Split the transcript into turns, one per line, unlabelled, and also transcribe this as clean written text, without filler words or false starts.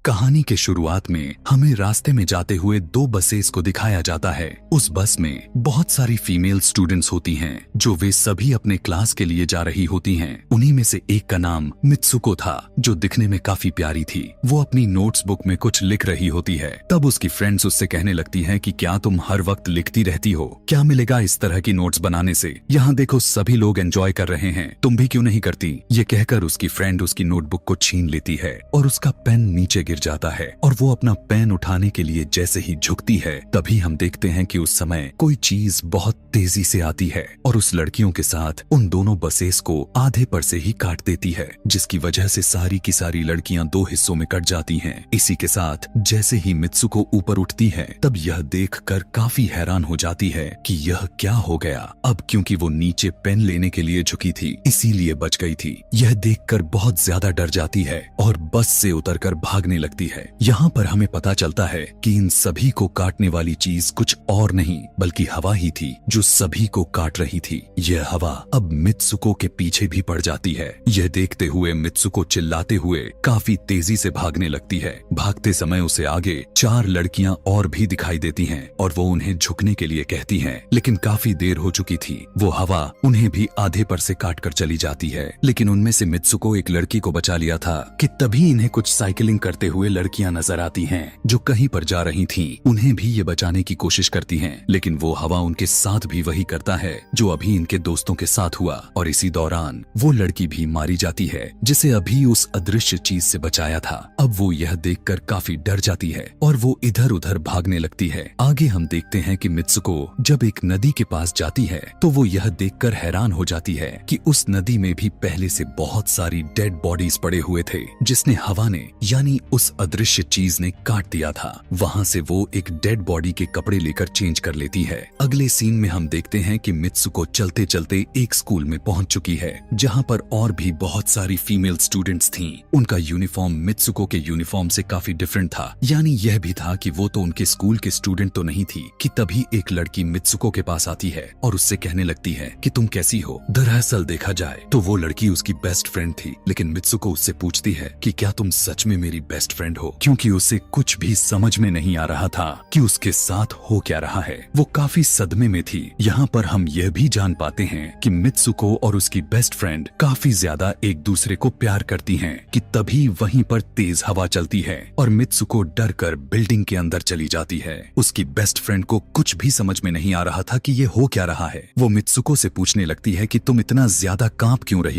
कहानी के शुरुआत में हमें रास्ते में जाते हुए दो बसेस को दिखाया जाता है। उस बस में बहुत सारी फीमेल स्टूडेंट्स होती हैं, जो वे सभी अपने क्लास के लिए जा रही होती हैं। उन्हीं में से एक का नाम मित्सुको था, जो दिखने में काफी प्यारी थी। वो अपनी नोट्स बुक में कुछ लिख रही होती है। तब उसकी फ्रेंड्स उससे कहने लगती हैं कि क्या तुम हर वक्त लिखती रहती हो? क्या मिलेगा इस तरह की नोट्स बनाने से? यहाँ देखो सभी लोग एंजॉय कर रहे हैं, तुम भी क्यों नहीं करती? ये कहकर उसकी फ्रेंड उसकी नोटबुक को छीन लेती है और उसका पेन नीचे गिर जाता है और वो अपना पेन उठाने के लिए जैसे ही झुकती है, तभी हम देखते हैं कि उस समय कोई चीज बहुत तेजी से आती है और उस लड़कियों के साथ उन दोनों बसेस को आधे पर से ही काट देती है, जिसकी वजह से सारी की सारी लड़कियां दो हिस्सों में कट जाती हैं। इसी के साथ जैसे ही मित्सुको ऊपर उठती है, तब यह देखकर काफी हैरान हो जाती है कि यह क्या हो गया। अब क्योंकि वो नीचे पेन लेने के लिए झुकी थी, इसीलिए बच गई थी। यह देखकर बहुत ज्यादा डर जाती है और बस से उतरकर भागने लगती है। यहाँ पर हमें पता चलता है कि इन सभी को काटने वाली चीज कुछ और नहीं बल्कि हवा ही थी, जो सभी को काट रही थी। यह हवा अब मित्सुको के पीछे भी पड़ जाती है। यह देखते हुए मित्सुको चिल्लाते हुए काफी तेजी से भागने लगती है। भागते समय उसे आगे चार लड़कियां और भी दिखाई देती हैं और वो उन्हें झुकने के लिए कहती हैं, लेकिन काफी देर हो चुकी थी। वो हवा उन्हें भी आधे पर से काट कर चली जाती है। लेकिन उनमें से मित्सुको एक लड़की को बचा लिया था कि तभी इन्हें कुछ साइकिलिंग करते हुए लड़कियां नजर आती हैं, जो कहीं पर जा रही थीं। उन्हें भी ये बचाने की कोशिश करती हैं, लेकिन वो हवा उनके साथ भी वही करता है जो अभी इनके दोस्तों के साथ हुआ और इसी दौरान वो लड़की भी मारी जाती है, जिसे अभी उस अदृश्य चीज से बचाया था। अब वो यह देखकर काफी डर जाती है और वो इधर उधर भागने लगती है। आगे हम देखते हैं कि मित्सुको जब एक नदी के पास जाती है, तो वो यह देखकर हैरान हो जाती है कि उस नदी में भी पहले से बहुत सारी डेड बॉडीज पड़े हुए थे, जिसने हवा ने यानी उस अदृश्य चीज ने काट दिया था। वहाँ से वो एक डेड बॉडी के कपड़े लेकर चेंज कर लेती है। अगले सीन में हम देखते हैं कि मित्सुको चलते चलते एक स्कूल में पहुंच चुकी है, जहाँ पर और भी बहुत सारी फीमेल स्टूडेंट्स थीं। उनका यूनिफॉर्म मित्सुको के यूनिफॉर्म से काफी डिफरेंट था, यानी यह भी था कि वो तो उनके स्कूल के स्टूडेंट तो नहीं थी कि तभी एक लड़की मित्सुको के पास आती है और उससे कहने लगती है कि तुम कैसी हो। दरअसल देखा जाए तो वो लड़की उसकी बेस्ट फ्रेंड थी, लेकिन मित्सुको उससे पूछती है कि क्या तुम सच में मेरी बेस्ट फ्रेंड हो, क्योंकि उसे कुछ भी समझ में नहीं आ रहा था कि उसके साथ हो क्या रहा है। वो काफी सदमे में थी। यहाँ पर हम यह भी जान पाते हैं कि मित्सुको और उसकी बेस्ट फ्रेंड काफी ज्यादा एक दूसरे को प्यार करती हैं कि तभी वहीं पर तेज हवा चलती है और मित्सुको डर कर बिल्डिंग के अंदर चली जाती है। उसकी बेस्ट फ्रेंड को कुछ भी समझ में नहीं आ रहा था कि ये हो क्या रहा है। वो मित्सुको से पूछने लगती है कि तुम इतना ज्यादा कांप क्यों रही